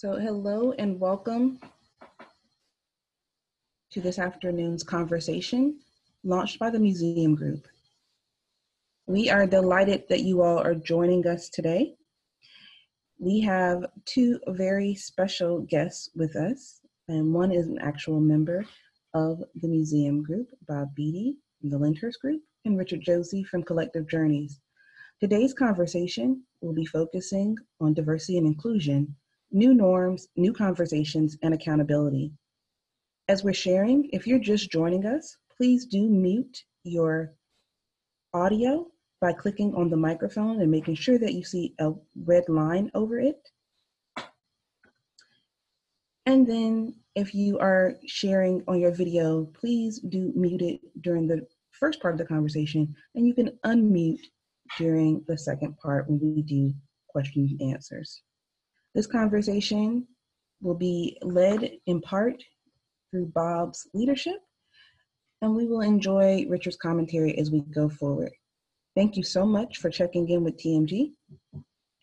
So hello and welcome to this afternoon's conversation launched by the Museum Group. We are delighted that you all are joining us today. We have two very special guests with us, and one is an actual member of the Museum Group, Bob Beatty from the Lyndhurst Group, and Richard Josey from Collective Journeys. Today's conversation will be focusing on diversity and inclusion, new norms, new conversations, and accountability. As we're sharing, if you're just joining us, please do mute your audio by clicking on the microphone and making sure that you see a red line over it. And then if you are sharing on your video, please do mute it during the first part of the conversation, and you can unmute during the second part when we do questions and answers. This conversation will be led in part through Bob's leadership, and we will enjoy Richard's commentary as we go forward. Thank you so much for checking in with TMG,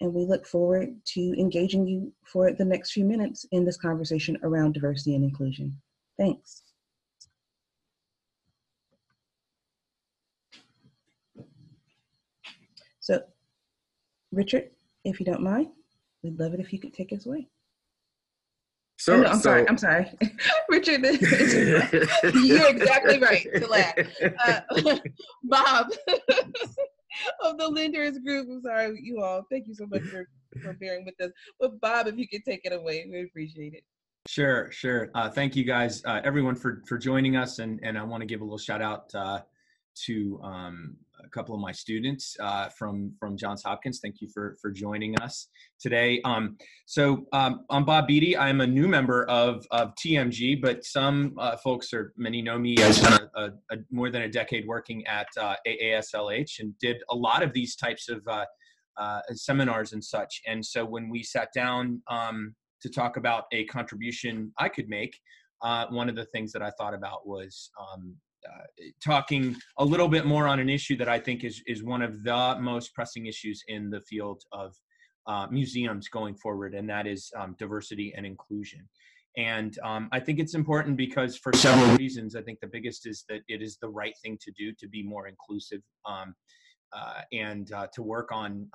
and we look forward to engaging you for the next few minutes in this conversation around diversity and inclusion. Thanks. So, Richard, if you don't mind, we'd love it if you could take us away. Sure. No, I'm sorry. Richard, you're exactly right to laugh. Bob of the Lyndhurst Group, I'm sorry, you all. Thank you so much for bearing with us. But Bob, if you could take it away, we appreciate it. Sure. Thank you guys, everyone for joining us. And I want to give a little shout out to a couple of my students from Johns Hopkins. Thank you for joining us today. I'm Bob Beatty. I'm a new member of TMG, but some folks, or many know me. I spent more than a decade working at AASLH and did a lot of these types of seminars and such. And so when we sat down to talk about a contribution I could make, one of the things that I thought about was talking a little bit more on an issue that I think is one of the most pressing issues in the field of museums going forward, and that is diversity and inclusion. And I think it's important because for several reasons. I think the biggest is that it is the right thing to do to be more inclusive and to work on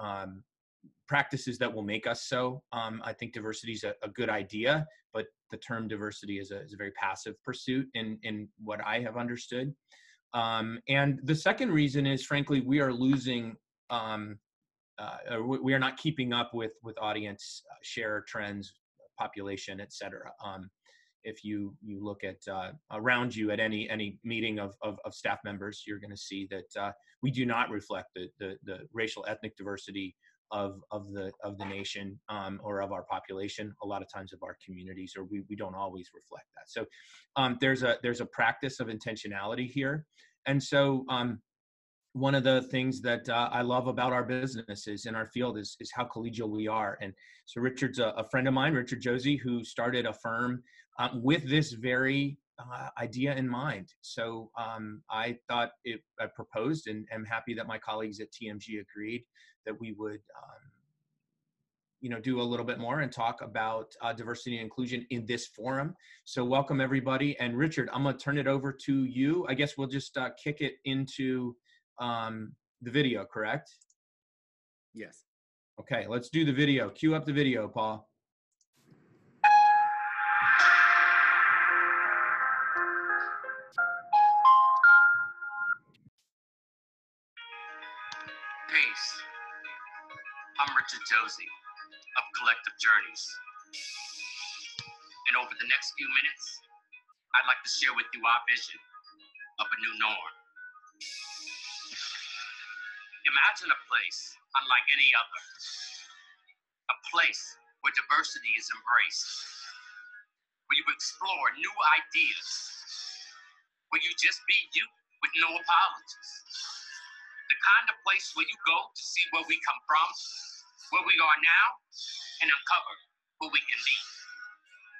practices that will make us so. I think diversity is a good idea, but the term diversity is a very passive pursuit in what I have understood. And the second reason is, frankly, we are losing, we are not keeping up with audience share trends, population, et cetera. If you look at around you at any meeting of staff members, you're going to see that we do not reflect the racial ethnic diversity of the nation or of our population, a lot of times of our communities, or we don't always reflect that. So there's a practice of intentionality here. And so one of the things that I love about our businesses in our field is how collegial we are. And so Richard's a friend of mine, Richard Josey, who started a firm with this very idea in mind. So I thought I proposed, and I'm happy that my colleagues at TMG agreed that we would do a little bit more and talk about diversity and inclusion in this forum. So welcome everybody. And Richard, I'm gonna turn it over to you. I guess we'll just kick it into the video, correct? Yes. Okay, let's do the video. Cue up the video, Paul. Peace. I'm Richard Josey of Collective Journeys. And over the next few minutes, I'd like to share with you our vision of a new norm. Imagine a place unlike any other. A place where diversity is embraced. Where you explore new ideas. Where you just be you with no apologies. The kind of place where you go to see where we come from, where we are now, and uncover who we can be.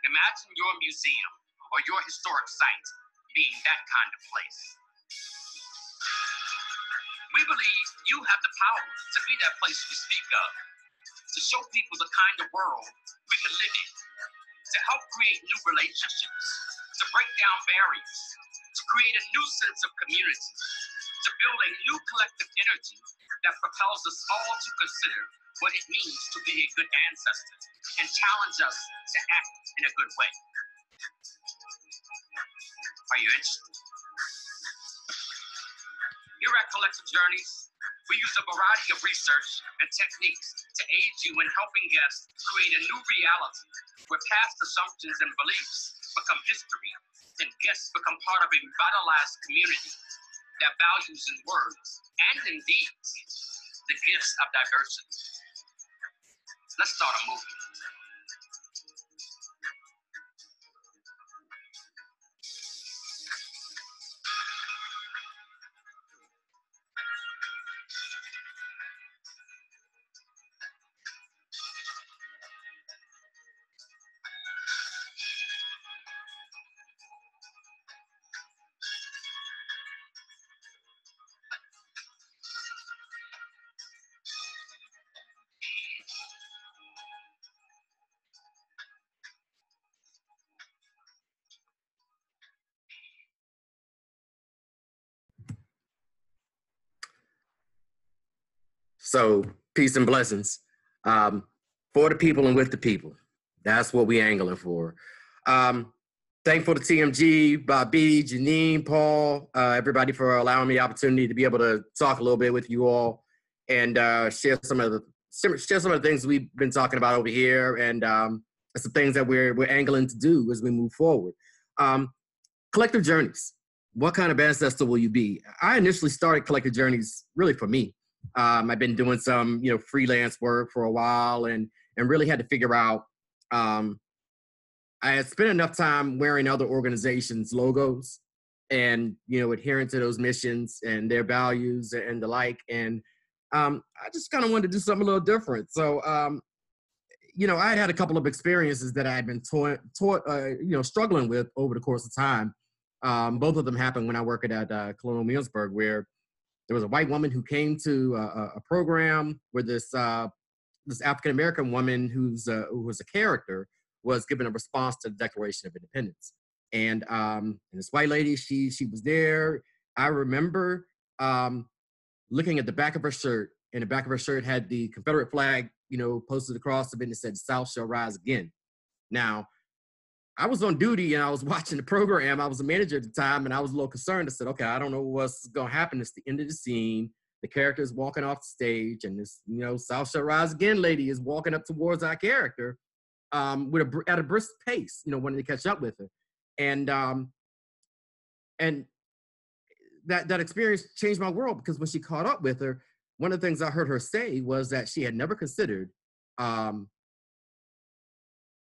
Imagine your museum or your historic site being that kind of place. We believe you have the power to be that place we speak of, to show people the kind of world we can live in, to help create new relationships, to break down barriers, to create a new sense of community, to build a new collective energy that propels us all to consider what it means to be a good ancestor and challenge us to act in a good way. Are you interested? Here at Collective Journeys, we use a variety of research and techniques to aid you in helping guests create a new reality where past assumptions and beliefs become history and guests become part of a revitalized community that values in words and in deeds the gifts of diversity. Let's start a movement. So peace and blessings for the people and with the people. That's what we angling for. Thankful to TMG, Bob Beatty, Janine, Paul, everybody for allowing me the opportunity to be able to talk a little bit with you all and share some of the things we've been talking about over here and some things that we're angling to do as we move forward. Collective Journeys. What kind of ancestor will you be? I initially started Collective Journeys really for me. I've been doing some, freelance work for a while and really had to figure out, I had spent enough time wearing other organizations' logos and, adhering to those missions and their values and the like. And I just kind of wanted to do something a little different. So, I had a couple of experiences that I had been struggling with over the course of time. Both of them happened when I worked at Colonial Williamsburg, where there was a white woman who came to a program where this African-American woman who was a character was given a response to the Declaration of Independence. And this white lady, she was there. I remember looking at the back of her shirt, and the back of her shirt had the Confederate flag, posted across it, and it said, "South shall rise again." Now, I was on duty and I was watching the program. I was a manager at the time and I was a little concerned. I said, okay, I don't know what's going to happen. It's the end of the scene. The character is walking off the stage and this, South shall rise again lady is walking up towards our character at a brisk pace, wanting to catch up with her. And that experience changed my world because when she caught up with her, one of the things I heard her say was that she had never considered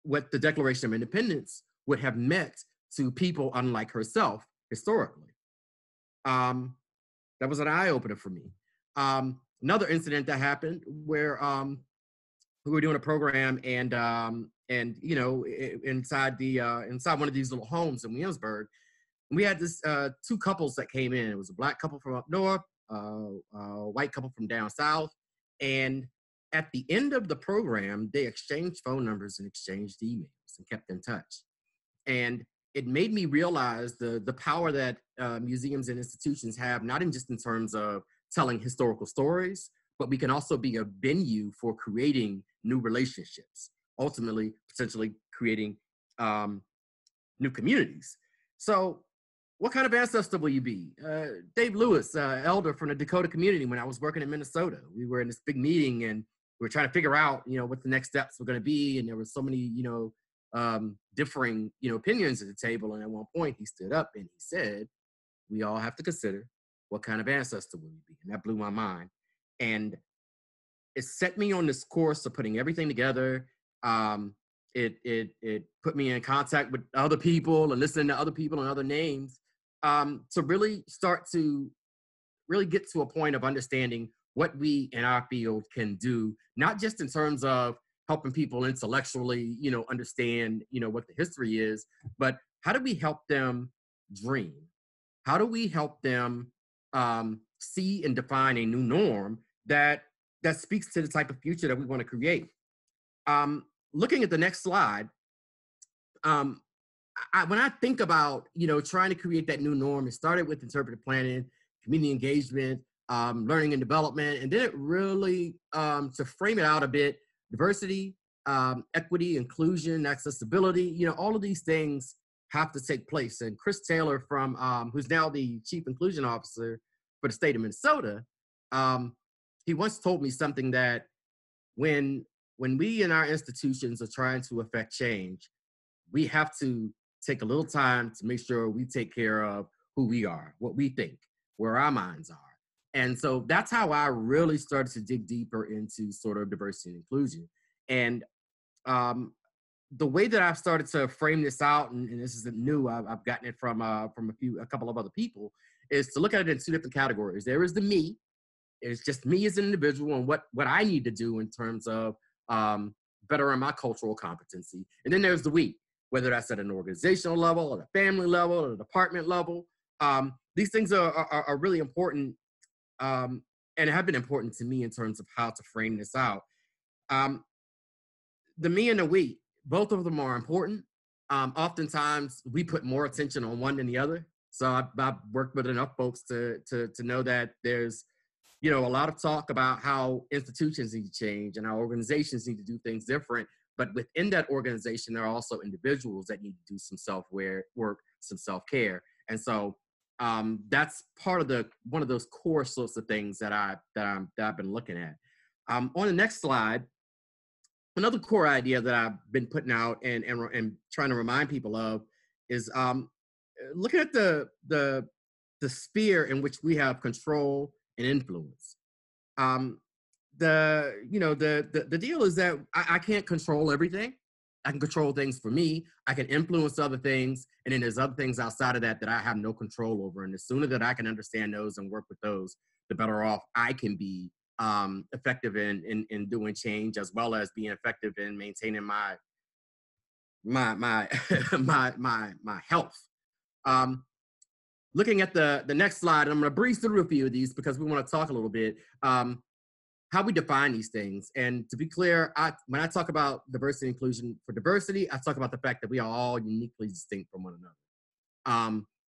what the Declaration of Independence would have meant to people unlike herself historically. That was an eye-opener for me. Another incident that happened where we were doing a program and inside one of these little homes in Williamsburg, we had this two couples that came in. It was a black couple from up north, a white couple from down south, and at the end of the program, they exchanged phone numbers and exchanged emails and kept in touch. And it made me realize the power that museums and institutions have, not just in terms of telling historical stories, but we can also be a venue for creating new relationships, ultimately, potentially creating new communities. So what kind of ancestor will you be? Dave Lewis, elder from the Dakota community when I was working in Minnesota. We were in this big meeting and we were trying to figure out, what the next steps were going to be. And there were so many, differing, opinions at the table. And at one point he stood up and he said, we all have to consider what kind of ancestor will you be? And that blew my mind. And it set me on this course of putting everything together. It put me in contact with other people and listening to other people and other names to really start to really get to a point of understanding what we in our field can do, not just in terms of helping people intellectually, understand, what the history is, but how do we help them dream? How do we help them see and define a new norm that speaks to the type of future that we want to create? looking at the next slide, when I think about, trying to create that new norm, it started with interpretive planning, community engagement, learning and development, and then it really, to frame it out a bit, diversity, equity, inclusion, accessibility, all of these things have to take place. And Chris Taylor who's now the Chief Inclusion Officer for the state of Minnesota, he once told me something that when we in our institutions are trying to affect change, we have to take a little time to make sure we take care of who we are, what we think, where our minds are. And so that's how I really started to dig deeper into sort of diversity and inclusion. And the way that I've started to frame this out, and this isn't new, I've gotten it from a couple of other people, is to look at it in two different categories. There is the me. It's just me as an individual and what I need to do in terms of bettering my cultural competency. And then there's the we, whether that's at an organizational level, or a family level, or a department level. These things are really important and have been important to me in terms of how to frame this out. The me and the we, both of them are important. Oftentimes, we put more attention on one than the other. So I've worked with enough folks to know that there's, a lot of talk about how institutions need to change and how organizations need to do things different. But within that organization, there are also individuals that need to do some work, some self-care. And so that's part of one of those core sorts of things that I've been looking at. On the next slide, another core idea that I've been putting out and trying to remind people of is looking at the sphere in which we have control and influence. The deal is that I can't control everything. I can control things for me. I can influence other things. And then there's other things outside of that I have no control over. And the sooner that I can understand those and work with those, the better off I can be effective in doing change, as well as being effective in maintaining my health. Looking at the next slide, and I'm going to breeze through a few of these because we want to talk a little bit how we define these things. And to be clear, when I talk about diversity and inclusion, for diversity, I talk about the fact that we are all uniquely distinct from one another.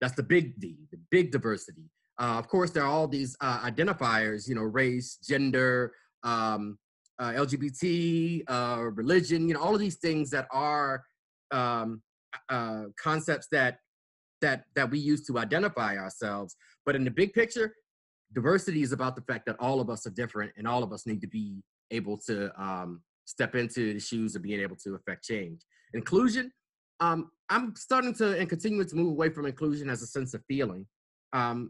That's the big D, the big diversity. Of course, there are all these identifiers, race, gender, LGBT, religion, all of these things that are concepts that we use to identify ourselves. But in the big picture, diversity is about the fact that all of us are different and all of us need to be able to step into the shoes of being able to affect change. Inclusion, I'm starting to and continuing to move away from inclusion as a sense of feeling.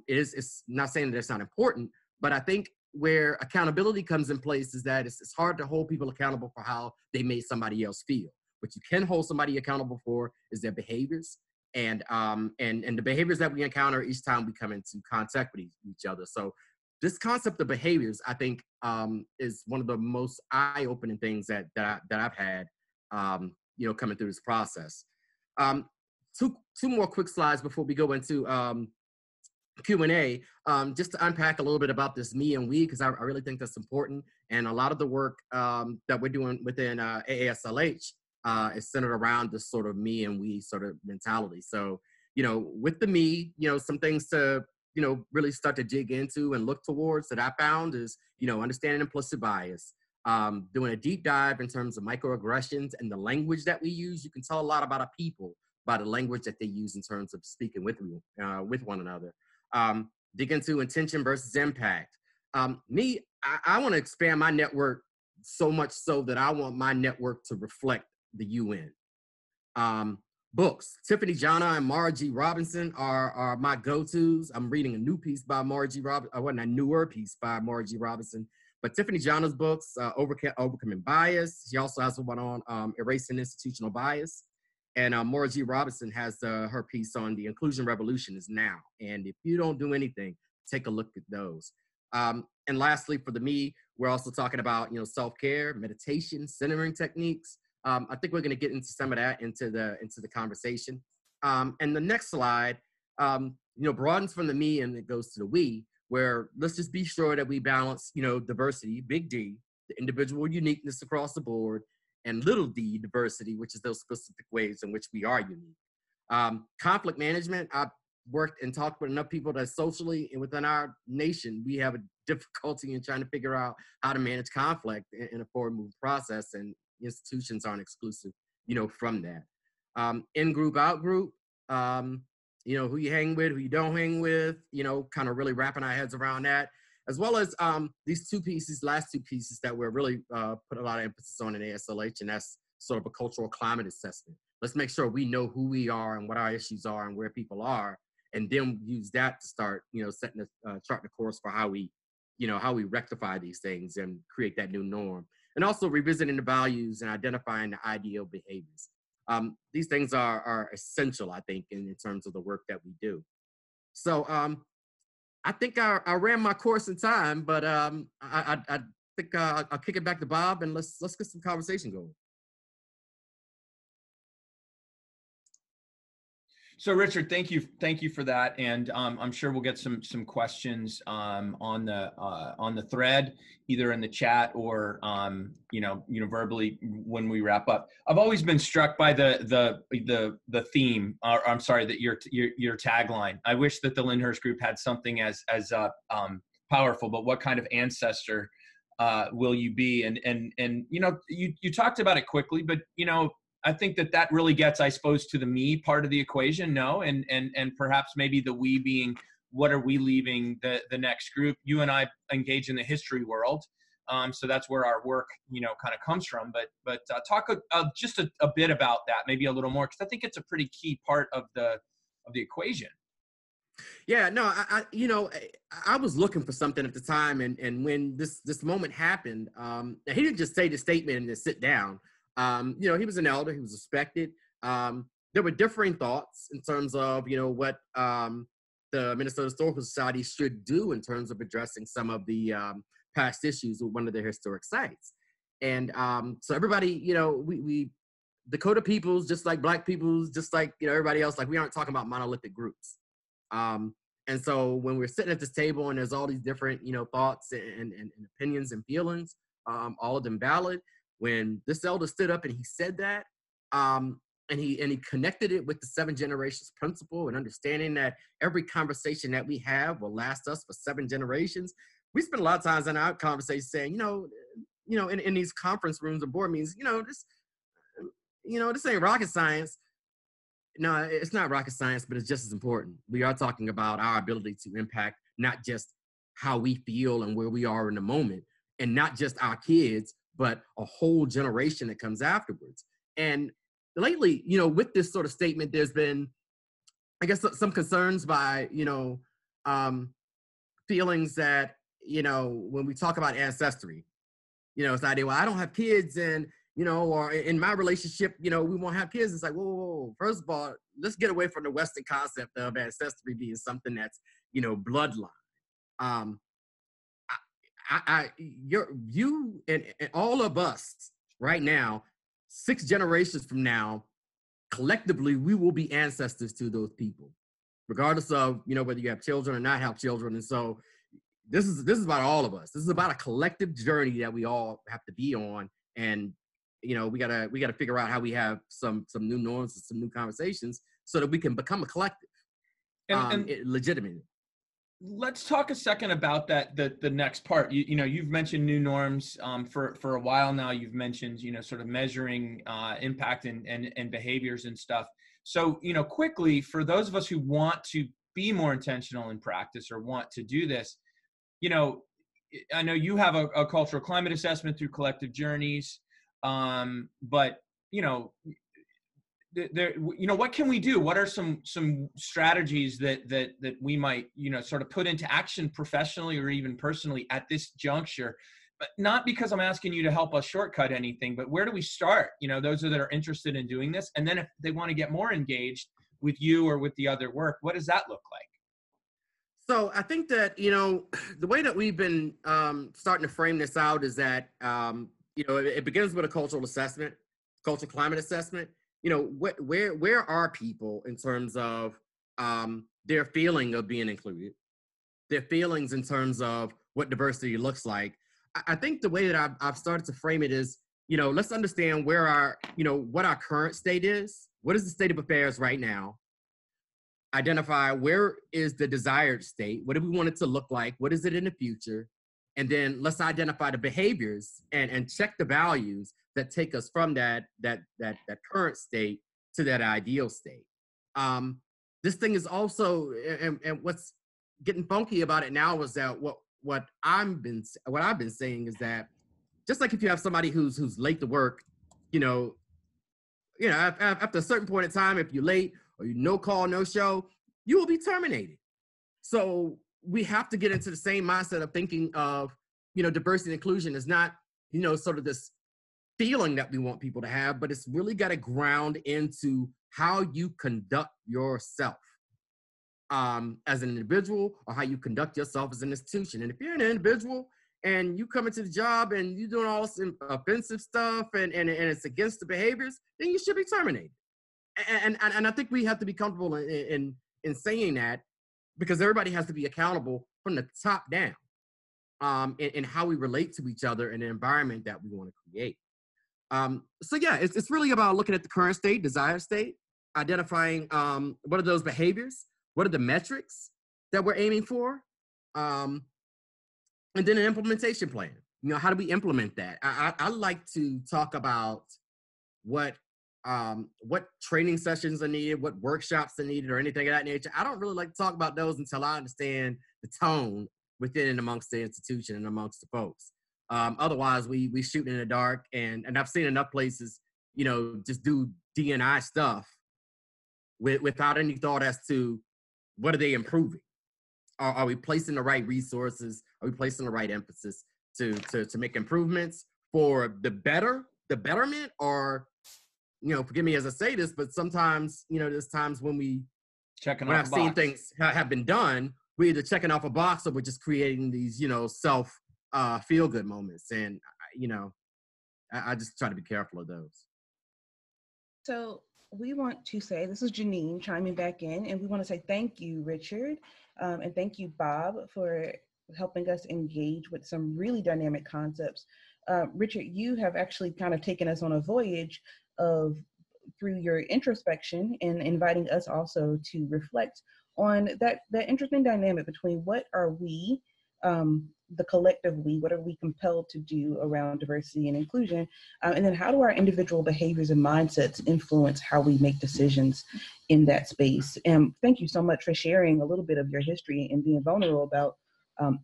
It's not saying that it's not important, but I think where accountability comes in place is that it's hard to hold people accountable for how they made somebody else feel. What you can hold somebody accountable for is their behaviors and the behaviors that we encounter each time we come into contact with each other. So this concept of behaviors, I think, is one of the most eye-opening things that I've had, coming through this process. Two more quick slides before we go into Q&A, just to unpack a little bit about this me and we, because I really think that's important. And a lot of the work that we're doing within AASLH is centered around this sort of me and we sort of mentality. So, with the me, some things to, really start to dig into and look towards that I found is, understanding implicit bias, doing a deep dive in terms of microaggressions and the language that we use. You can tell a lot about a people by the language that they use in terms of speaking with one another. Dig into intention versus impact. I want to expand my network so much so that I want my network to reflect the UN. Books. Tiffany Jana and Mara G. Robinson are my go-tos. I'm reading a new piece by Mara G. Robinson, a newer piece by Mara G. Robinson. But Tiffany Jana's books, Overcoming Bias. She also has one on Erasing Institutional Bias. And Mara G. Robinson has her piece on The Inclusion Revolution is Now. And if you don't do anything, take a look at those. And lastly, for the me, we're also talking about, self-care, meditation, centering techniques. I think we're going to get into some of that into the conversation. And the next slide, broadens from the me and it goes to the we, where let's just be sure that we balance, diversity, big D, the individual uniqueness across the board, and little d diversity, which is those specific ways in which we are unique. Conflict management, I've worked and talked with enough people that socially and within our nation, we have a difficulty in trying to figure out how to manage conflict in a forward-moving process, and institutions aren't exclusive, from that. In-group, out-group, who you hang with, who you don't hang with, kind of really wrapping our heads around that, as well as these last two pieces that we're really put a lot of emphasis on in ASLH, and that's sort of a cultural climate assessment. Let's make sure we know who we are and what our issues are and where people are, and then use that to start, setting charting the course for how we rectify these things and create that new norm. And also revisiting the values and identifying the ideal behaviors. These things are essential, I think, in terms of the work that we do. So I think I ran my course in time, but I think I'll kick it back to Bob, and let's get some conversation going. So Richard, thank you for that, and I'm sure we'll get some questions on the thread, either in the chat or verbally when we wrap up. I've always been struck by the theme, or I'm sorry, that your tagline. I wish that the Lyndhurst Group had something as powerful. But what kind of ancestor will you be? And you talked about it quickly, but I think that really gets, I suppose, to the me part of the equation, no? And perhaps maybe the we being, what are we leaving the next group? You and I engage in the history world. So that's where our work, kind of comes from. But talk just a bit about that, maybe a little more, because I think it's a pretty key part of the equation. Yeah, no, I was looking for something at the time. And when this moment happened, he didn't just say the statement and just sit down. He was an elder, he was respected. There were differing thoughts in terms of, what the Minnesota Historical Society should do in terms of addressing some of the past issues with one of their historic sites. And so everybody, we Dakota peoples, just like Black peoples, just like, everybody else, like we aren't talking about monolithic groups. And so when we're sitting at this table and there's all these different, thoughts and opinions and feelings, all of them valid. When this elder stood up and he said that, and he connected it with the 7 generations principle and understanding that every conversation that we have will last us for 7 generations. We spend a lot of times in our conversation saying, in these conference rooms or board meetings, this ain't rocket science. No, it's not rocket science, but it's just as important. We are talking about our ability to impact not just how we feel and where we are in the moment, and not just our kids, but a whole generation that comes afterwards. And lately, with this sort of statement, there's been, I guess, some concerns by, feelings that, when we talk about ancestry, it's the idea, well, I don't have kids, and, or in my relationship, we won't have kids. It's like, whoa. First of all, let's get away from the Western concept of ancestry being something that's, bloodline. You and all of us right now, 6 generations from now, collectively, we will be ancestors to those people, regardless of, whether you have children or not have children. And so this is about all of us. This is about a collective journey that we all have to be on. And, we gotta figure out how we have some new norms and some new conversations so that we can become a collective, and legitimate. Let's talk a second about that, the next part. You've mentioned new norms for a while now. You've mentioned, sort of measuring impact and behaviors and stuff. So, quickly, for those of us who want to be more intentional in practice or want to do this, I know you have a cultural climate assessment through Collective Journeys, but, what can we do? What are some strategies that we might, sort of put into action professionally or even personally at this juncture? But not because I'm asking you to help us shortcut anything, but where do we start? Those that are interested in doing this. And then if they want to get more engaged with you or with the other work, what does that look like? So I think that, the way that we've been starting to frame this out is that, it begins with a cultural assessment, cultural climate assessment. Where are people in terms of their feeling of being included, their feelings in terms of what diversity looks like. I think the way that I've started to frame it is let's understand where what our current state is. What is the state of affairs right now? Identify where is the desired state. What do we want it to look like? What is it in the future? And then let's identify the behaviors and check the values that take us from that current state to that ideal state. This thing is also, and what's getting funky about it now is that what I've been saying is that just like if you have somebody who's late to work, after a certain point in time, if you're late or you no call, no show, you will be terminated. So we have to get into the same mindset of thinking of, diversity and inclusion is not, sort of this feeling that we want people to have, but it's really got to ground into how you conduct yourself as an individual, or how you conduct yourself as an institution. And if you're an individual and you come into the job and you're doing all this offensive stuff and it's against the behaviors, then you should be terminated. And I think we have to be comfortable in saying that, because everybody has to be accountable from the top down in how we relate to each other in the environment that we want to create. So yeah, it's really about looking at the current state, desired state, identifying what are those behaviors, what are the metrics that we're aiming for, and then an implementation plan. How do we implement that? I like to talk about what training sessions are needed, what workshops are needed, or anything of that nature. I don't really like to talk about those until I understand the tone within and amongst the institution and amongst the folks. Otherwise, we shoot in the dark, and I've seen enough places, just do D&I stuff without any thought as to what are they improving. Are we placing the right resources? Are we placing the right emphasis to make improvements for the betterment? Or, forgive me as I say this, but sometimes, there's times when I've seen things have been done, we're either checking off a box or we're just creating these, self feel-good moments. And, I just try to be careful of those. So we want to say, this is Janine chiming back in, and we want to say thank you, Richard, and thank you, Bob, for helping us engage with some really dynamic concepts. Richard, you have actually kind of taken us on a voyage through your introspection and inviting us also to reflect on that interesting dynamic between what are we, the collective we, what are we compelled to do around diversity and inclusion, and then how do our individual behaviors and mindsets influence how we make decisions in that space. And thank you so much for sharing a little bit of your history and being vulnerable about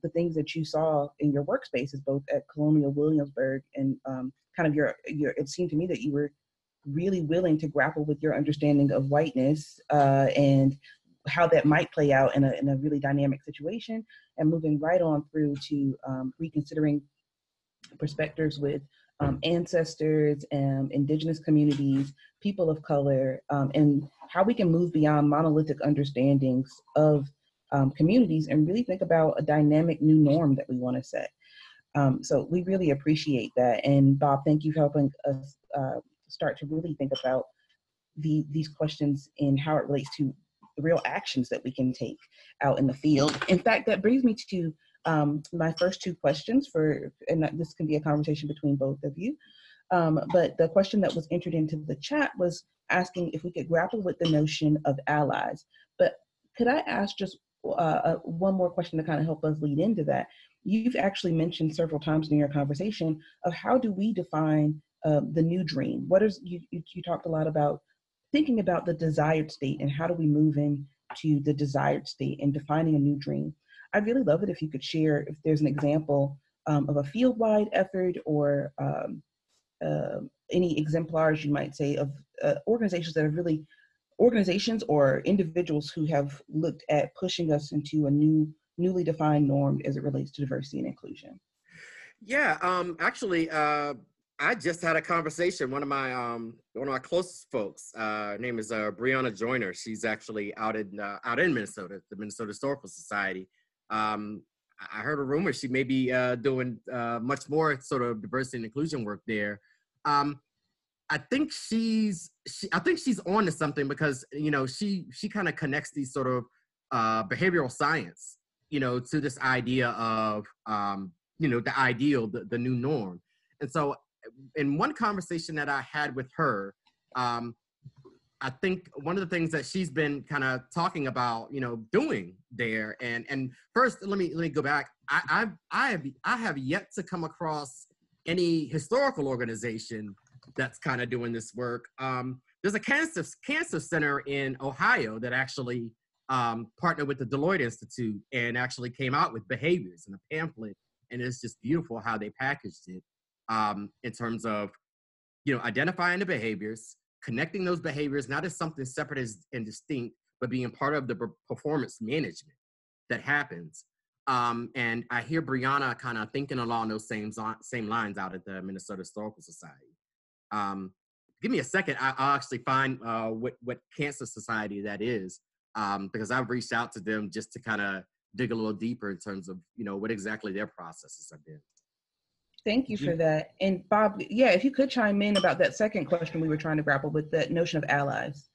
the things that you saw in your workspaces, both at Colonial Williamsburg and kind of your, it seemed to me that you were really willing to grapple with your understanding of whiteness and how that might play out in a really dynamic situation, and moving right on through to reconsidering perspectives with ancestors and indigenous communities, people of color, and how we can move beyond monolithic understandings of communities and really think about a dynamic new norm that we want to set. So we really appreciate that. And Bob, thank you for helping us start to really think about these questions and how it relates to the real actions that we can take out in the field. In fact, that brings me to my first two questions and this can be a conversation between both of you. But the question that was entered into the chat was asking if we could grapple with the notion of allies. But could I ask just one more question to kind of help us lead into that? You've actually mentioned several times in your conversation of how do we define the new dream? You talked a lot about thinking about the desired state and how do we move into the desired state and defining a new dream. I'd really love it if you could share if there's an example of a field-wide effort or any exemplars you might say of organizations that have really, organizations or individuals who have looked at pushing us into a newly defined norm as it relates to diversity and inclusion. Yeah, actually, I just had a conversation. One of my closest folks, her name is Brianna Joyner. She's actually out in Minnesota, the Minnesota Historical Society. I heard a rumor she may be doing much more sort of diversity and inclusion work there. I think she's on to something because she kind of connects these sort of behavioral science to this idea of the ideal, the new norm. And so in one conversation that I had with her, I think one of the things that she's been kind of talking about, doing there. And first, let me go back. I have yet to come across any historical organization that's kind of doing this work. There's a cancer center in Ohio that actually partnered with the Deloitte Institute and actually came out with behaviors in a pamphlet. And it's just beautiful how they packaged it in terms of, identifying the behaviors, connecting those behaviors, not as something separate and distinct, but being part of the performance management that happens. And I hear Brianna kind of thinking along those same lines out at the Minnesota Historical Society. Give me a second. I'll actually find what cancer society that is, because I've reached out to them just to kind of dig a little deeper in terms of, what exactly their processes have been. Thank you for that. And Bob, yeah, if you could chime in about that second question we were trying to grapple with, that notion of allies.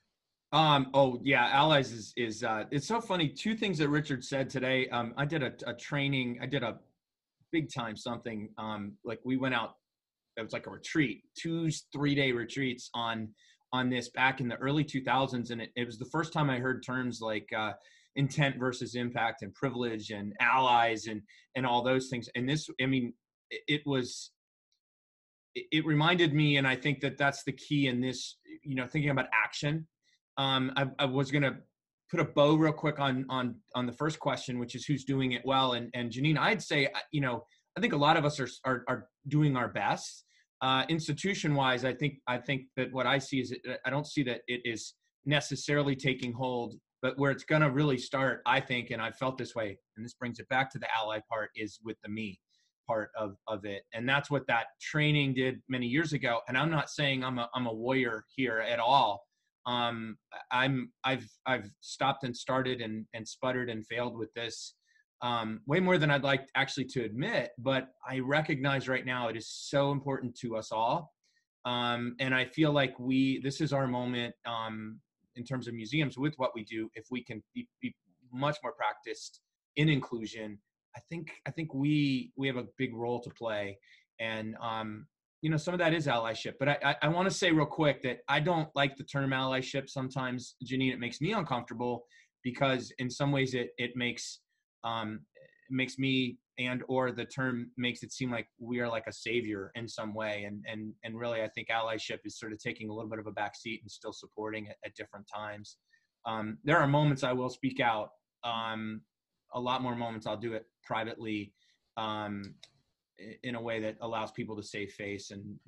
Oh yeah, allies is it's so funny. Two things that Richard said today. I did a training. I did a big time something. Like we went out. It was like a retreat, 2-3-day retreats on this back in the early 2000s, and it was the first time I heard terms like intent versus impact and privilege and allies and all those things. And this, I mean, it reminded me, and I think that's the key in this, thinking about action. I was going to put a bow real quick on the first question, which is who's doing it well. And Janine, I'd say, I think a lot of us are doing our best. Institution wise, I think that what I see is I don't see that it is necessarily taking hold, but where it's going to really start, I think, and I felt this way, and this brings it back to the ally part, is with the me part of it. And that's what that training did many years ago. And I'm not saying I'm a warrior here at all. I've stopped and started and sputtered and failed with this way more than I'd like actually to admit, but I recognize right now it is so important to us all. And I feel like this is our moment in terms of museums with what we do. If we can be much more practiced in inclusion, I think we have a big role to play. And some of that is allyship, but I want to say real quick that I don't like the term allyship. Sometimes, Janine, it makes me uncomfortable because in some ways it makes me or the term makes it seem like we are like a savior in some way. And really, I think allyship is sort of taking a little bit of a back seat and still supporting it at different times. There are moments I will speak out. A lot more moments I'll do it privately. In a way that allows people to save face, and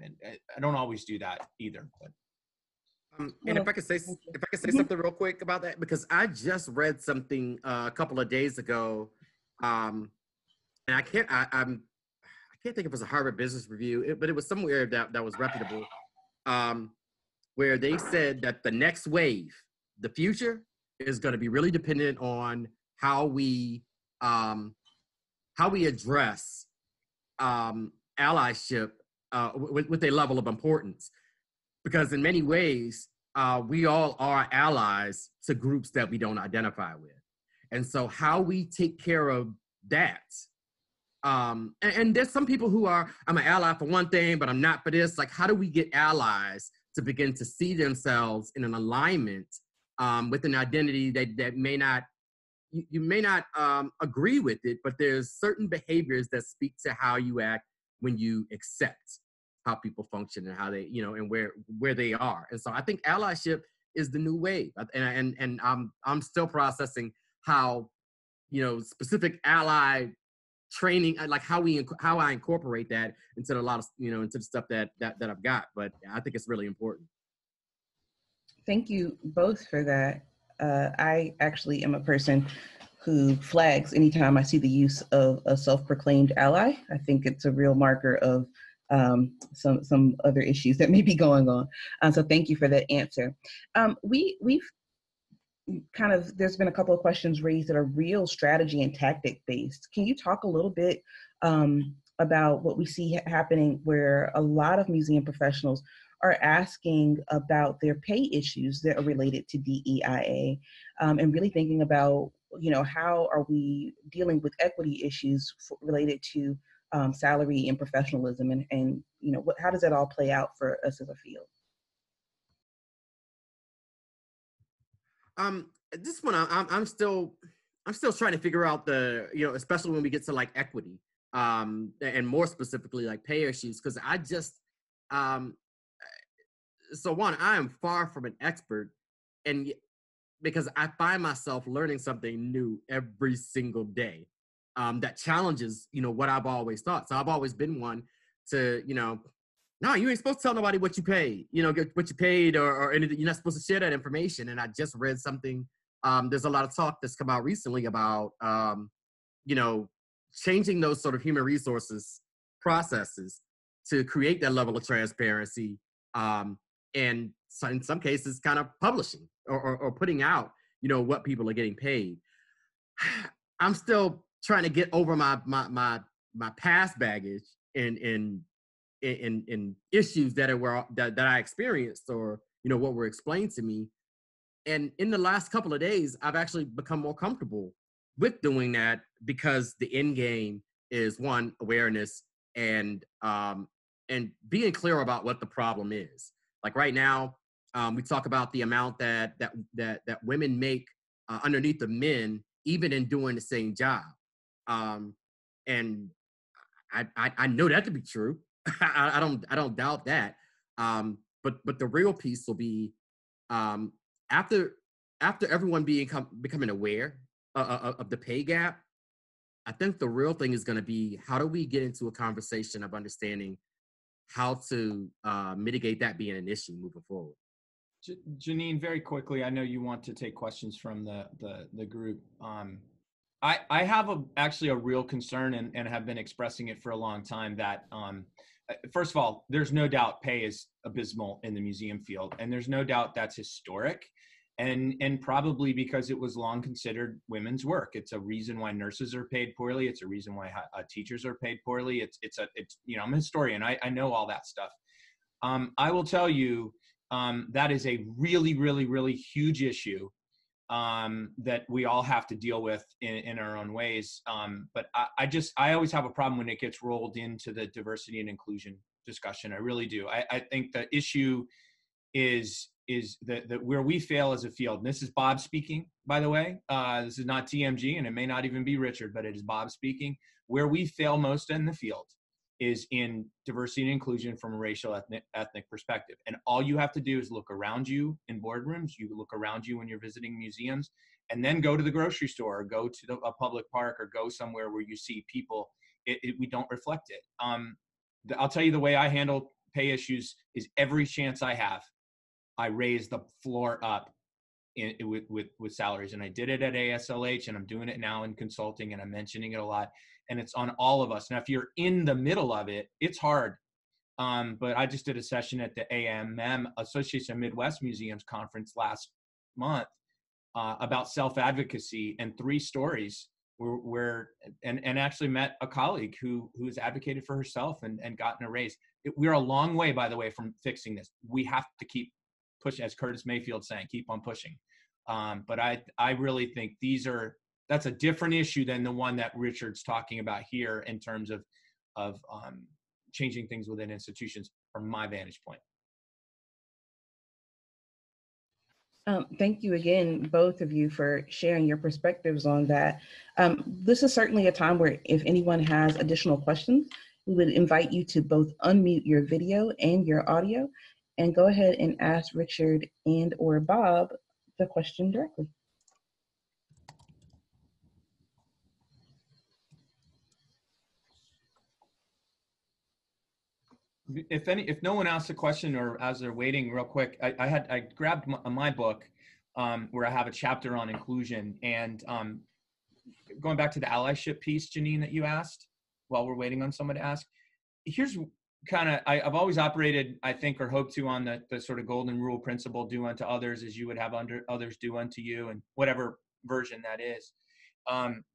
I don't always do that either. But and if I could say something real quick about that, because I just read something a couple of days ago, and I can't think if it was a Harvard Business Review, but it was somewhere that was reputable, where they said that the next wave, the future, is going to be really dependent on how we address allyship with a level of importance, because in many ways we all are allies to groups that we don't identify with, and so how we take care of that, and there's some people who are, I'm an ally for one thing but I'm not for this. Like, how do we get allies to begin to see themselves in an alignment with an identity that may not, you may not agree with it, but there's certain behaviors that speak to how you act when you accept how people function and how they, and where they are. And so I think allyship is the new wave. And I'm still processing how, specific ally training, like how I incorporate that into a lot of, into the stuff that I've got. But I think it's really important. Thank you both for that. I actually am a person who flags anytime I see the use of a self-proclaimed ally. I think it's a real marker of some other issues that may be going on. So thank you for that answer. We've kind of, there's been a couple of questions raised that are real strategy and tactic based. Can you talk a little bit about what we see happening, where a lot of museum professionals are asking about their pay issues that are related to DEIA, and really thinking about, how are we dealing with equity issues related to salary and professionalism, and how does that all play out for us as a field? This one I'm still trying to figure out especially when we get to like equity, and more specifically like pay issues, because I just so one, I am far from an expert, and because I find myself learning something new every single day, that challenges what I've always thought. So I've always been one to no, you ain't supposed to tell nobody what you paid, what you paid or anything. You're not supposed to share that information. And I just read something. There's a lot of talk that's come out recently about, changing those sort of human resources processes to create that level of transparency. And so in some cases, kind of publishing or putting out, what people are getting paid. I'm still trying to get over my past baggage in issues that I experienced, or what were explained to me. And in the last couple of days, I've actually become more comfortable with doing that, because the end game is, one, awareness, and being clear about what the problem is. Like right now, we talk about the amount that women make underneath the men, even in doing the same job, and I know that to be true. I don't doubt that. But the real piece will be, after everyone becoming aware of the pay gap, I think the real thing is going to be, how do we get into a conversation of understanding how to mitigate that being an issue moving forward. Janine, very quickly, I know you want to take questions from the group. I have actually a real concern, and have been expressing it for a long time, that first of all, there's no doubt pay is abysmal in the museum field, and there's no doubt that's historic, and probably because it was long considered women's work. It's a reason why nurses are paid poorly. It's a reason why teachers are paid poorly. It's I'm a historian. I know all that stuff. I will tell you that is a really, really, really huge issue that we all have to deal with in our own ways. But I always have a problem when it gets rolled into the diversity and inclusion discussion. I really do. I think the issue is that where we fail as a field, and this is Bob speaking, by the way, this is not TMG, and it may not even be Richard, but it is Bob speaking. Where we fail most in the field is in diversity and inclusion from a racial ethnic perspective. And all you have to do is look around you in boardrooms, you look around you when you're visiting museums, and then go to the grocery store, or go to a public park, or go somewhere where you see people. We don't reflect it. I'll tell you, the way I handle pay issues is, every chance I have, I raise the floor up with salaries. And I did it at ASLH, and I'm doing it now in consulting, and I'm mentioning it a lot. And it's on all of us. Now, if you're in the middle of it, it's hard. But I just did a session at the AMM, Association of Midwest Museums Conference, last month about self-advocacy, and 3 stories and actually met a colleague who has advocated for herself and gotten a raise. We're a long way, by the way, from fixing this. We have to keep pushing, as Curtis Mayfield saying, keep on pushing. But I really think that's a different issue than the one that Richard's talking about here, in terms of changing things within institutions, from my vantage point. Thank you again, both of you, for sharing your perspectives on that. This is certainly a time where, if anyone has additional questions, we would invite you to both unmute your video and your audio, and go ahead and ask Richard and or Bob the question directly. If no one asks a question, or as they're waiting, real quick, I grabbed my book where I have a chapter on inclusion, and going back to the allyship piece, Janine, that you asked while we're waiting on someone to ask. Here's kind of, I've always operated, I think, or hope to, on the sort of golden rule principle: do unto others as you would have others do unto you, and whatever version that is.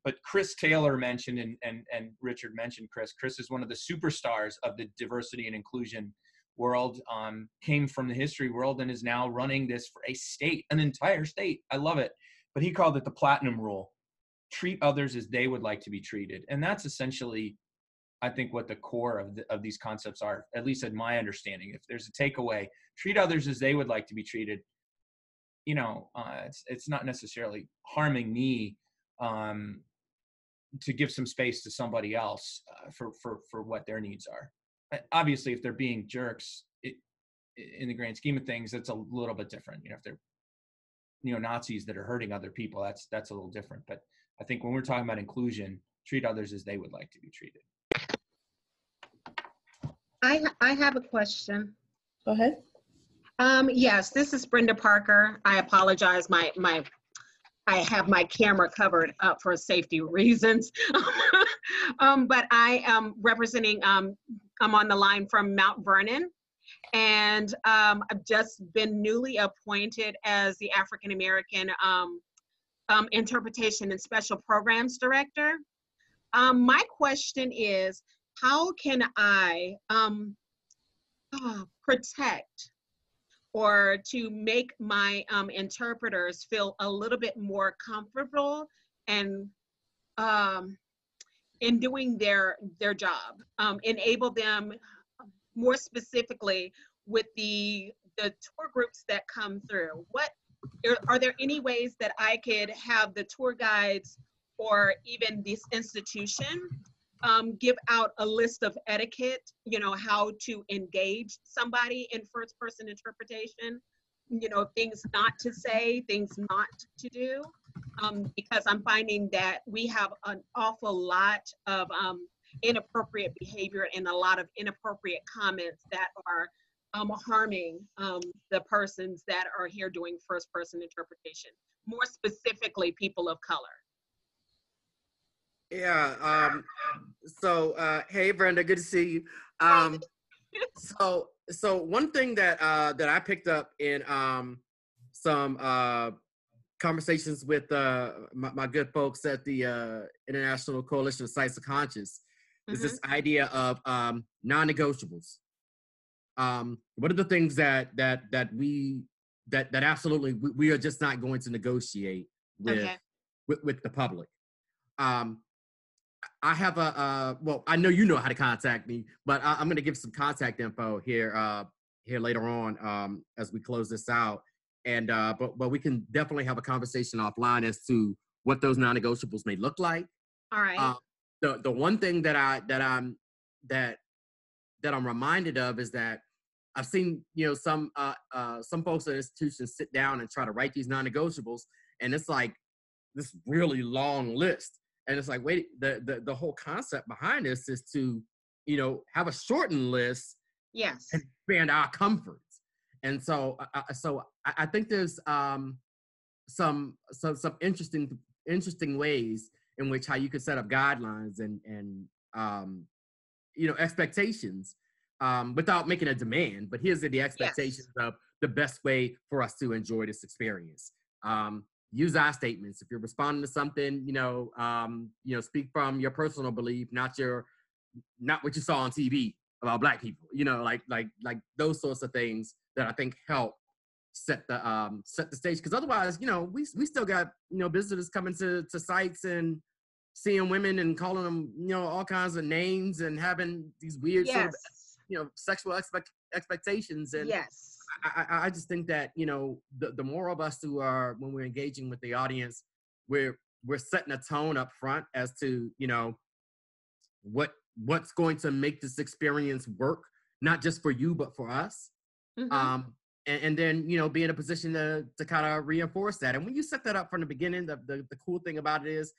But Chris Taylor mentioned, and Richard mentioned Chris. Chris is one of the superstars of the diversity and inclusion world, came from the history world, and is now running this for a state, an entire state. I love it. But he called it the platinum rule: treat others as they would like to be treated. And that's essentially, I think, what the core of these concepts are, at least in my understanding. If there's a takeaway, treat others as they would like to be treated. It's not necessarily harming me to give some space to somebody else for what their needs are. Obviously, if they're being jerks, in the grand scheme of things, that's a little bit different. If they're neo-Nazis that are hurting other people, that's a little different. But I think when we're talking about inclusion, treat others as they would like to be treated. I have a question. Go ahead. Yes, this is Brenda Parker. I apologize. I have my camera covered up for safety reasons. But I am representing, I'm on the line from Mount Vernon. And I've just been newly appointed as the African American Interpretation and Special Programs Director. My question is, how can I protect or to make my interpreters feel a little bit more comfortable and in doing their job, enable them more specifically with the tour groups that come through? Are there any ways that I could have the tour guides or even this institution give out a list of etiquette, how to engage somebody in first person interpretation, things not to say, things not to do, because I'm finding that we have an awful lot of inappropriate behavior and a lot of inappropriate comments that are harming the persons that are here doing first person interpretation, more specifically people of color. Yeah. Hey, Brenda, good to see you. So one thing that I picked up in some conversations with my good folks at the International Coalition of Sites of Conscience is this idea of non-negotiables. What are the things that absolutely we are just not going to negotiate with the public? I have I know you know how to contact me, but I'm going to give some contact info here later on as we close this out. And but we can definitely have a conversation offline as to what those non-negotiables may look like. All right. The one thing that I'm reminded of is that I've seen some folks at institutions sit down and try to write these non-negotiables, and it's like this really long list. And it's like, wait, the whole concept behind this is to, have a shortened list, yes, and expand our comforts. And so I think there's some interesting ways in which how you could set up guidelines and expectations without making a demand. But here's the expectations of the best way for us to enjoy this experience. Use I statements. If you're responding to something, speak from your personal belief, not what you saw on TV about Black people. Like those sorts of things that I think help set the stage. Because otherwise, we still got visitors coming to sites and seeing women and calling them all kinds of names and having these weird sort of sexual expectations. And I just think that, the more of us who are, when we're engaging with the audience, we're setting a tone up front as to, what's going to make this experience work, not just for you, but for us. And then, be in a position to kind of reinforce that. And when you set that up from the beginning, the cool thing about it is,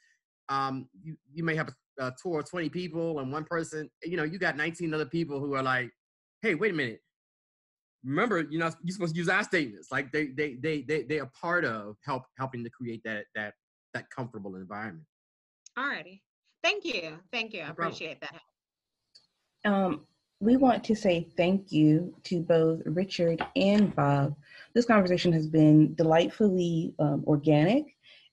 you may have a tour of 20 people and one person, you got 19 other people who are like, hey, wait a minute. Remember, you're supposed to use our statements. Like they are part of helping to create that comfortable environment. All righty. Thank you. I appreciate that. We want to say thank you to both Richard and Bob. This conversation has been delightfully organic,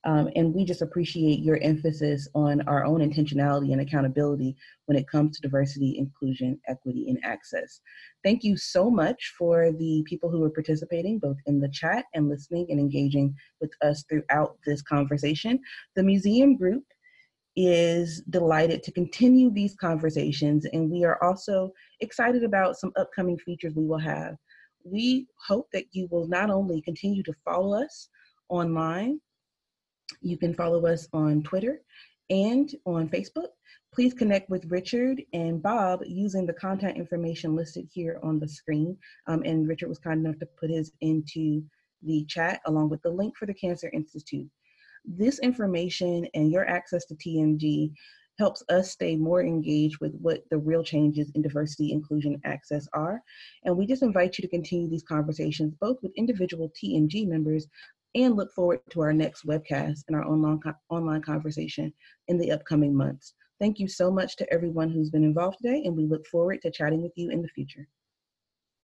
and we just appreciate your emphasis on our own intentionality and accountability when it comes to diversity, inclusion, equity, and access. Thank you so much for the people who are participating, both in the chat and listening and engaging with us throughout this conversation. The museum group is delighted to continue these conversations, and we are also excited about some upcoming features we will have. We hope that you will not only continue to follow us online, you can follow us on Twitter and on Facebook. Please connect with Richard and Bob using the contact information listed here on the screen. And Richard was kind enough to put his into the chat along with the link for the Cancer Institute. This information and your access to TMG helps us stay more engaged with what the real changes in diversity, inclusion, access are. And we just invite you to continue these conversations, both with individual TMG members, and look forward to our next webcast and our online conversation in the upcoming months. Thank you so much to everyone who's been involved today, and we look forward to chatting with you in the future.